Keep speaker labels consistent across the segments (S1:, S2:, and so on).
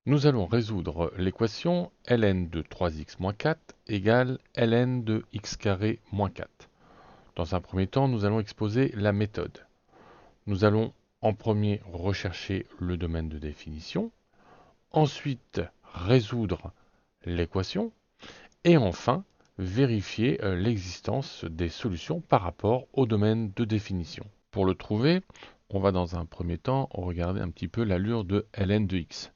S1: Nous allons résoudre l'équation ln de 3x moins 4 égale ln de x carré moins 4. Dans un premier temps, nous allons exposer la méthode. Nous allons en premier rechercher le domaine de définition, ensuite résoudre l'équation et enfin vérifier l'existence des solutions par rapport au domaine de définition. Pour le trouver, on va dans un premier temps regarder un petit peu l'allure de ln de x.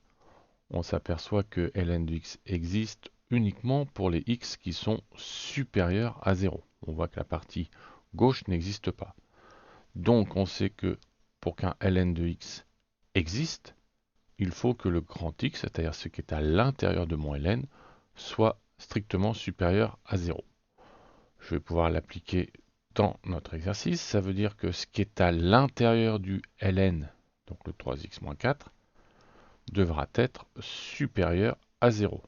S1: On s'aperçoit que ln de x existe uniquement pour les x qui sont supérieurs à 0. On voit que la partie gauche n'existe pas. Donc on sait que pour qu'un ln de x existe, il faut que le grand x, c'est-à-dire ce qui est à l'intérieur de mon ln, soit strictement supérieur à 0. Je vais pouvoir l'appliquer dans notre exercice. Ça veut dire que ce qui est à l'intérieur du ln, donc le 3x moins 4, devra être supérieur à 0.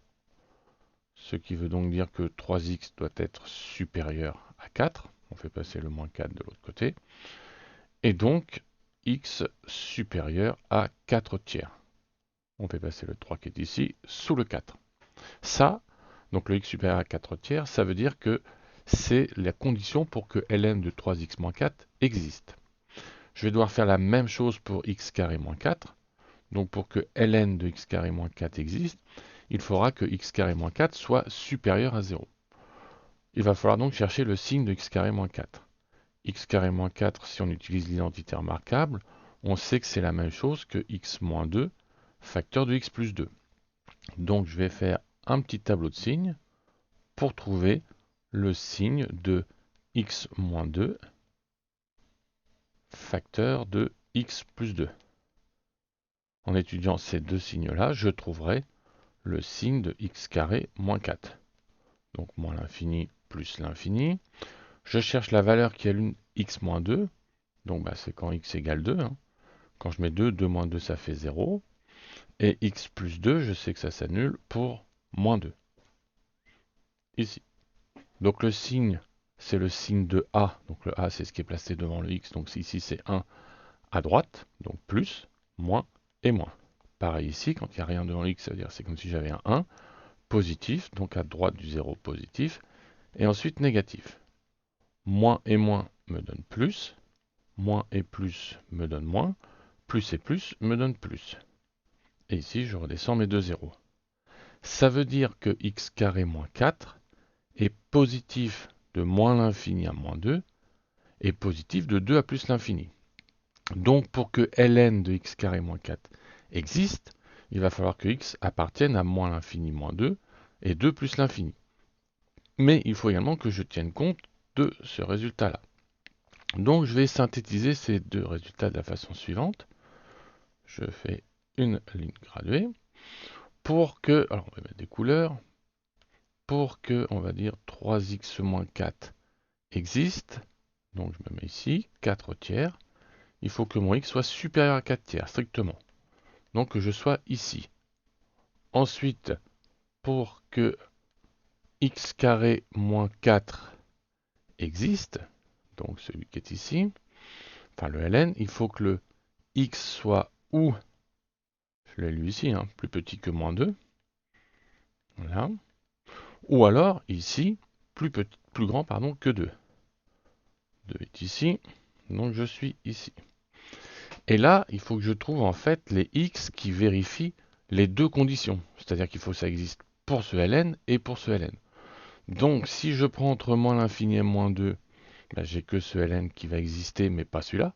S1: Ce qui veut donc dire que 3x doit être supérieur à 4. On fait passer le moins 4 de l'autre côté. Et donc, x supérieur à 4 tiers. On fait passer le 3 qui est ici sous le 4. Ça, donc le x supérieur à 4 tiers, ça veut dire que c'est la condition pour que ln de 3x moins 4 existe. Je vais devoir faire la même chose pour x carré moins 4. Donc pour que ln de x carré moins 4 existe, il faudra que x carré moins 4 soit supérieur à 0. Il va falloir donc chercher le signe de x carré moins 4. X carré moins 4, si on utilise l'identité remarquable, on sait que c'est la même chose que x moins 2, facteur de x plus 2. Donc je vais faire un petit tableau de signes pour trouver le signe de x moins 2, facteur de x plus 2. En étudiant ces deux signes-là, je trouverai le signe de x carré moins 4. Donc moins l'infini plus l'infini. Je cherche la valeur qui allume x moins 2. Donc c'est quand x égale 2. Quand je mets 2, 2 moins 2, ça fait 0. Et x plus 2, je sais que ça s'annule pour moins 2. Ici. Donc le signe, c'est le signe de A. Donc le A, c'est ce qui est placé devant le x. Donc ici, c'est 1 à droite. Donc plus, moins et moins. Pareil ici, quand il n'y a rien devant le x, ça veut dire c'est comme si j'avais un 1. Positif, donc à droite du 0 positif. Et ensuite négatif. Moins et moins me donne plus. Moins et plus me donne moins. Plus et plus me donne plus. Et ici, je redescends mes deux zéros. Ça veut dire que x carré moins 4 est positif de moins l'infini à moins 2 et positif de 2 à plus l'infini. Donc pour que ln de x carré moins 4 existe, il va falloir que x appartienne à moins l'infini moins 2 et 2 plus l'infini. Mais il faut également que je tienne compte de ce résultat-là. Donc je vais synthétiser ces deux résultats de la façon suivante. Je fais une ligne graduée pour que, alors on va mettre des couleurs, pour que, on va dire, 3x moins 4 existe, donc je me mets ici, 4 tiers, il faut que mon x soit supérieur à 4 tiers, strictement. Donc que je sois ici. Ensuite, pour que x carré moins 4 existe, donc celui qui est ici, enfin le ln, il faut que le x soit ou, je l'ai lu ici, plus petit que moins 2, voilà, ou alors ici, plus grand que 2. 2 est ici, donc je suis ici. Et là, il faut que je trouve en fait les x qui vérifient les deux conditions. C'est-à-dire qu'il faut que ça existe pour ce ln et pour ce ln. Donc si je prends entre moins l'infini et moins 2, j'ai que ce ln qui va exister, mais pas celui-là,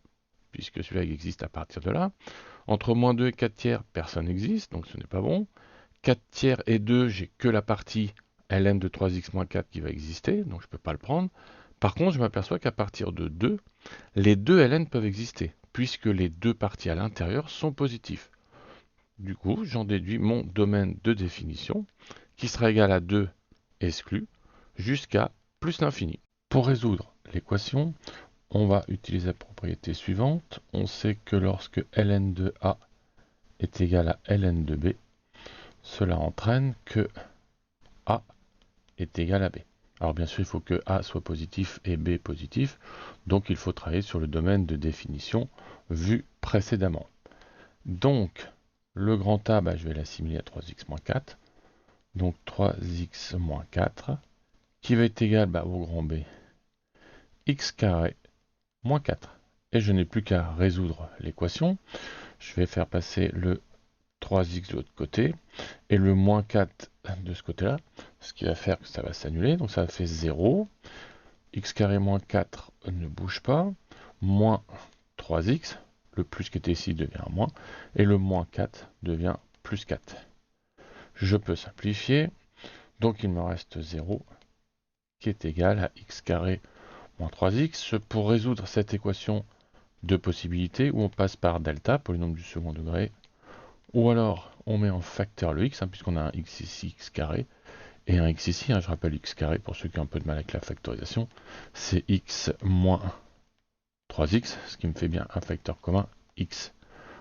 S1: puisque celui-là existe à partir de là. Entre moins 2 et 4 tiers, personne n'existe, donc ce n'est pas bon. 4 tiers et 2, j'ai que la partie ln de 3x moins 4 qui va exister, donc je ne peux pas le prendre. Par contre, je m'aperçois qu'à partir de 2, les deux ln peuvent exister, puisque les deux parties à l'intérieur sont positifs. Du coup, j'en déduis mon domaine de définition, qui sera égal à 2 exclu, jusqu'à plus l'infini. Pour résoudre l'équation, on va utiliser la propriété suivante. On sait que lorsque ln de A est égal à ln de B, cela entraîne que A est égal à B. Alors bien sûr, il faut que A soit positif et B positif, donc il faut travailler sur le domaine de définition vu précédemment. Donc, Le grand A, je vais l'assimiler à 3x moins 4. Donc 3x moins 4, qui va être égal au grand B, x carré moins 4. Et je n'ai plus qu'à résoudre l'équation. Je vais faire passer le 3x de l'autre côté et le moins 4 de ce côté-là, ce qui va faire que ça va s'annuler. Donc ça fait 0. X carré moins 4 ne bouge pas. Moins 3x, le plus qui était ici devient un moins, et le moins 4 devient plus 4. Je peux simplifier, donc il me reste 0 qui est égal à x carré moins 3x. Pour résoudre cette équation, deux possibilités, où on passe par delta, polynôme du second degré, ou alors on met en facteur le x, puisqu'on a un x ici, x carré, et un x ici, je rappelle x carré pour ceux qui ont un peu de mal avec la factorisation, c'est x moins 3x, ce qui me fait bien un facteur commun, x.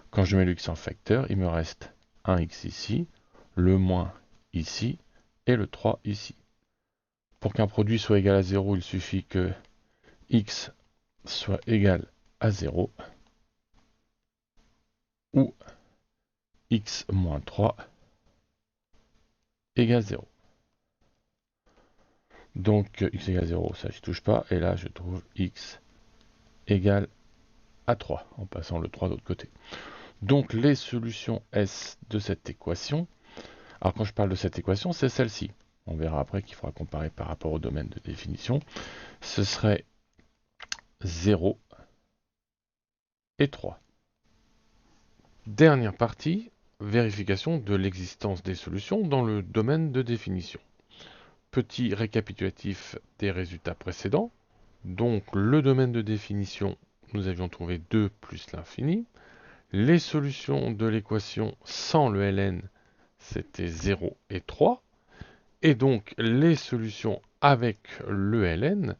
S1: Quand je mets le x en facteur, il me reste un x ici, le moins ici, et le 3 ici. Pour qu'un produit soit égal à 0, il suffit que x soit égal à 0, ou x moins 3 égale 0. Donc x égale 0, ça je touche pas, et là je trouve x égale à 3, en passant le 3 de l'autre côté. Donc les solutions S de cette équation, alors quand je parle de cette équation, c'est celle-ci. On verra après qu'il faudra comparer par rapport au domaine de définition. Ce serait 0 et 3. Dernière partie, vérification de l'existence des solutions dans le domaine de définition. Petit récapitulatif des résultats précédents. Donc le domaine de définition, nous avions trouvé 2 plus l'infini. Les solutions de l'équation sans le ln, c'était 0 et 3. Et donc les solutions avec le ln,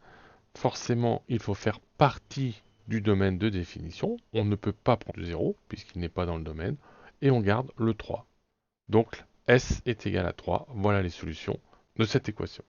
S1: forcément il faut faire partie du domaine de définition. On ne peut pas prendre 0 puisqu'il n'est pas dans le domaine. Et on garde le 3. Donc S est égal à 3. Voilà les solutions de cette équation.